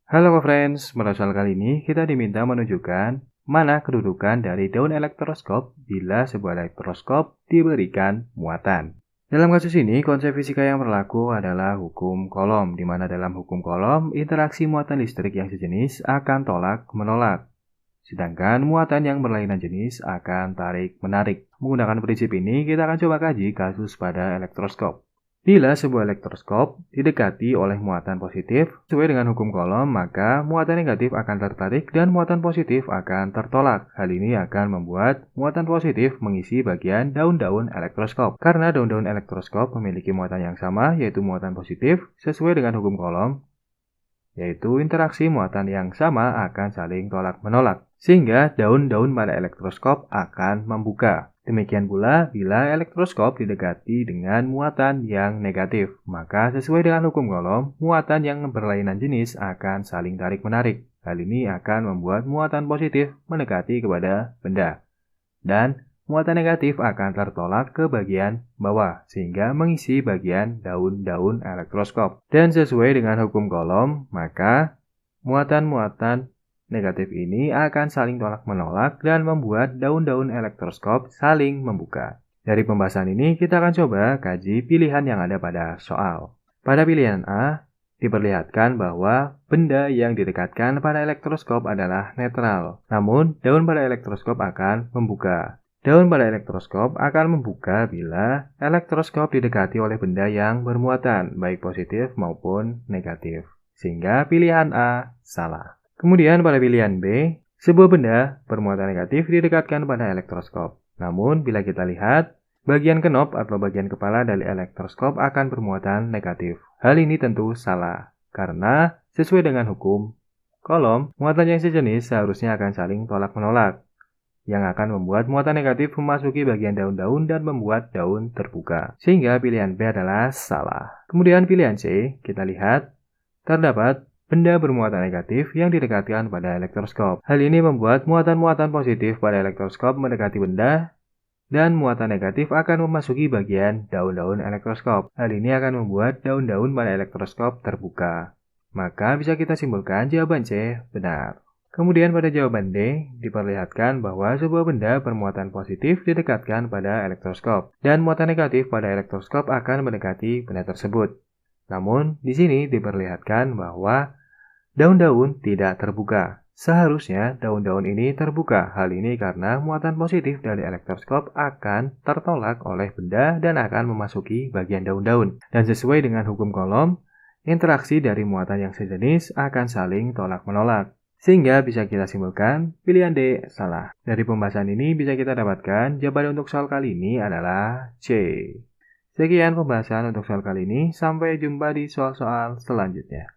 Halo friends, pada soal kali ini kita diminta menunjukkan mana kedudukan dari daun elektroskop bila sebuah elektroskop diberikan muatan. Dalam kasus ini, konsep fisika yang berlaku adalah hukum Coulomb, di mana dalam hukum Coulomb, interaksi muatan listrik yang sejenis akan tolak-menolak. Sedangkan muatan yang berlainan jenis akan tarik-menarik. Menggunakan prinsip ini, kita akan coba kaji kasus pada elektroskop. Bila sebuah elektroskop didekati oleh muatan positif, sesuai dengan hukum Coulomb, maka muatan negatif akan tertarik dan muatan positif akan tertolak. Hal ini akan membuat muatan positif mengisi bagian daun-daun elektroskop. Karena daun-daun elektroskop memiliki muatan yang sama, yaitu muatan positif, sesuai dengan hukum Coulomb, yaitu interaksi muatan yang sama akan saling tolak-menolak, sehingga daun-daun pada elektroskop akan membuka. Demikian pula bila elektroskop didekati dengan muatan yang negatif, maka sesuai dengan hukum Coulomb, muatan yang berlainan jenis akan saling tarik-menarik. Hal ini akan membuat muatan positif mendekati kepada benda, dan muatan negatif akan tertolak ke bagian bawah, sehingga mengisi bagian daun-daun elektroskop. Dan sesuai dengan hukum Coulomb, maka muatan-muatan negatif ini akan saling tolak-menolak dan membuat daun-daun elektroskop saling membuka. Dari pembahasan ini, kita akan coba kaji pilihan yang ada pada soal. Pada pilihan A, diperlihatkan bahwa benda yang didekatkan pada elektroskop adalah netral. Namun, daun pada elektroskop akan membuka. Daun pada elektroskop akan membuka bila elektroskop didekati oleh benda yang bermuatan, baik positif maupun negatif. Sehingga pilihan A salah. Kemudian pada pilihan B, sebuah benda bermuatan negatif didekatkan pada elektroskop. Namun, bila kita lihat, bagian kenop atau bagian kepala dari elektroskop akan bermuatan negatif. Hal ini tentu salah, karena sesuai dengan hukum Coulomb, muatan yang sejenis seharusnya akan saling tolak-menolak, yang akan membuat muatan negatif memasuki bagian daun-daun dan membuat daun terbuka. Sehingga pilihan B adalah salah. Kemudian pilihan C, kita lihat, terdapat benda bermuatan negatif yang didekatkan pada elektroskop. Hal ini membuat muatan-muatan positif pada elektroskop mendekati benda, dan muatan negatif akan memasuki bagian daun-daun elektroskop. Hal ini akan membuat daun-daun pada elektroskop terbuka. Maka bisa kita simpulkan jawaban C benar. Kemudian pada jawaban D, diperlihatkan bahwa sebuah benda bermuatan positif didekatkan pada elektroskop, dan muatan negatif pada elektroskop akan mendekati benda tersebut. Namun, di sini diperlihatkan bahwa daun-daun tidak terbuka. Seharusnya daun-daun ini terbuka. Hal ini karena muatan positif dari elektroskop akan tertolak oleh benda dan akan memasuki bagian daun-daun. Dan sesuai dengan hukum Coulomb, interaksi dari muatan yang sejenis akan saling tolak-menolak. Sehingga bisa kita simpulkan pilihan D salah. Dari pembahasan ini bisa kita dapatkan jawaban untuk soal kali ini adalah C. Sekian pembahasan untuk soal kali ini. Sampai jumpa di soal-soal selanjutnya.